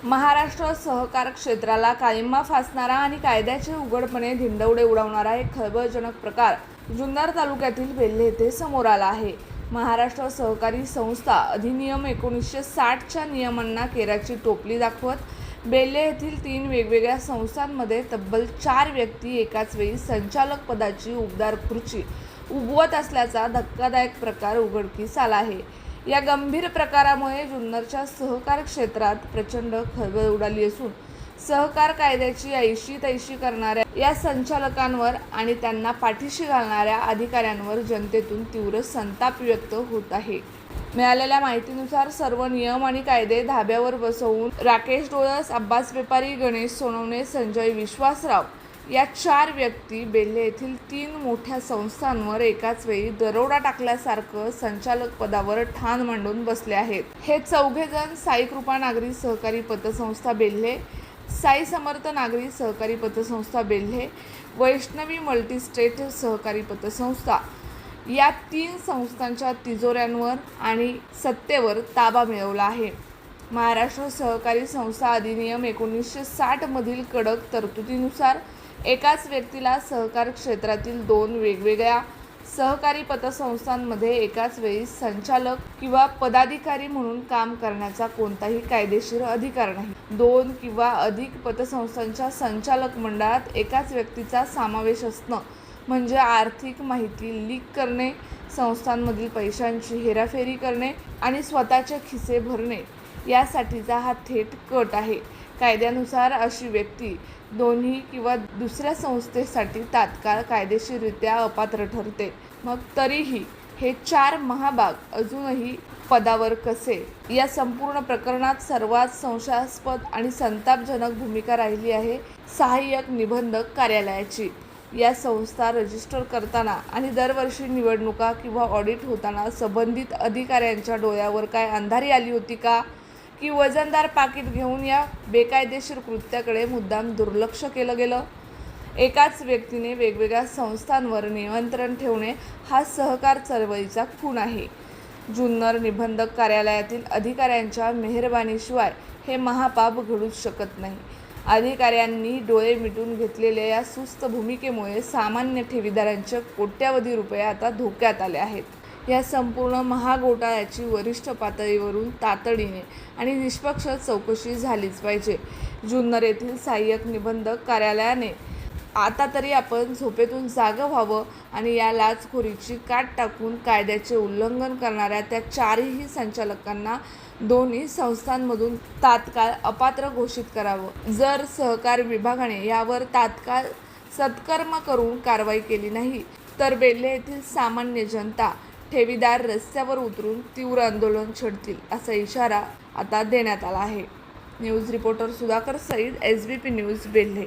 महाराष्ट्र सहकार क्षेत्राला काळिमा फासणारा आणि कायद्याचे उघडपणे धिंडवडे उडवणारा एक खळबळजनक प्रकार जुन्नर तालुक्यातील बेल्हे येथे समोर आला आहे। महाराष्ट्र सहकारी संस्था अधिनियम 1960च्या नियमांना केराची टोपली दाखवत बेल्हे येथील 3 वेगवेगळ्या संस्थांमध्ये तब्बल 4 व्यक्ती एकाच वेळी संचालक पदाची उबदार खुर्ची उभवत असल्याचा धक्कादायक प्रकार उघडकीस आला आहे। या गंभीर प्रकारामुळे जुन्नरच्या सहकार क्षेत्रात प्रचंड खळबळ उडाली असून सहकार कायद्याची ऐशी तैशी करणाऱ्या या संचालकांवर आणि त्यांना पाठीशी घालणाऱ्या अधिकाऱ्यांवर जनतेतून तीव्र संताप व्यक्त होत आहे। मिळालेल्या माहितीनुसार सर्व नियम आणि कायदे धाब्यावर बसवून राकेश डोळस, अब्बास व्यापारी, गणेश सोनवणे, संजय विश्वासराव या 4 व्यक्ती बेल्हे येथील 3 मोठ्या संस्थांवर एकाच वेळी दरोडा टाकल्यासारखं संचालक पदावर ठाण मांडून बसले आहेत। हे चौघे जण साई कृपा नागरी सहकारी पतसंस्था बेल्हे, साई समर्थ नागरी सहकारी पतसंस्था बेल्हे, वैष्णवी मल्टीस्टेट सहकारी पतसंस्था या 3 संस्थांच्या तिजोऱ्यांवर आणि सत्तेवर ताबा मिळवला आहे। महाराष्ट्र सहकारी संस्था अधिनियम 1960 मधील कडक तरतुदीनुसार एकाच व्यक्तीला सहकार क्षेत्रातील 2 वेगवेगळ्या सहकारी पतसंस्थांमध्ये एकाच वेळी संचालक किंवा पदाधिकारी म्हणून काम करण्याचा कोणताही कायदेशीर अधिकार नाही। 2 किंवा अधिक पतसंस्थांच्या संचालक मंडळात एकाच व्यक्तीचा समावेश असणं म्हणजे आर्थिक माहिती लीक करणे, संस्थांमधील पैशांची हेराफेरी करणे आणि स्वतःचे खिसे भरणे यासाठीचा हा थेट कट आहे। कायद्यानुसार अशी व्यक्ती दोन्ही किंवा दुसऱ्या संस्थेसाठी तात्काळ कायदेशीररित्या अपात्र ठरते। मग तरीही हे 4 महाभाग अजूनही पदावर कसे? या संपूर्ण प्रकरणात सर्वात संशयास्पद आणि संतापजनक भूमिका राहिली आहे सहाय्यक निबंधक कार्यालयाची। या संस्था रजिस्टर करताना आणि दरवर्षी निवडणुका किंवा ऑडिट होताना संबंधित अधिकाऱ्यांच्या डोळ्यावर काय अंधारी आली होती का? की वजनदार पाकीट घेऊन या बेकायदेशीर कृत्याकडे मुद्दाम दुर्लक्ष केलं गेलं? एकाच व्यक्तीने वेगवेगळ्या संस्थांवर नियंत्रण ठेवणे हा सहकार चळवळीचा खून आहे। जुन्नर निबंधक कार्यालयातील अधिकाऱ्यांच्या मेहरबानीशिवाय हे महापाप घडूच शकत नाही। अधिकाऱ्यांनी डोळे मिटून घेतलेल्या या सुस्त भूमिकेमुळे सामान्य ठेवीदारांचे कोट्यावधी रुपये आता धोक्यात आले आहेत। या संपूर्ण महाघोटाळ्याची वरिष्ठ पातळीवरून तातडीने आणि निष्पक्ष चौकशी झालीच पाहिजे। जुन्नर येथील सहाय्यक निबंधक कार्यालयाने आता तरी आपण झोपेतून जागं व्हावं आणि या लाचखोरीची काट टाकून कायद्याचे उल्लंघन करणाऱ्या त्या 4ही संचालकांना दोन्ही संस्थांमधून तात्काळ अपात्र घोषित करावं। जर सहकार विभागाने यावर तात्काळ सत्कर्म करून कारवाई केली नाही तर बेल्हे येथील सामान्य जनता, ठेवीदार रस्त्यावर उतरून तीव्र आंदोलन छेडतील असा इशारा आता देण्यात आला आहे। News reporter Sudhakar Sayeed, SBP news, Belhe.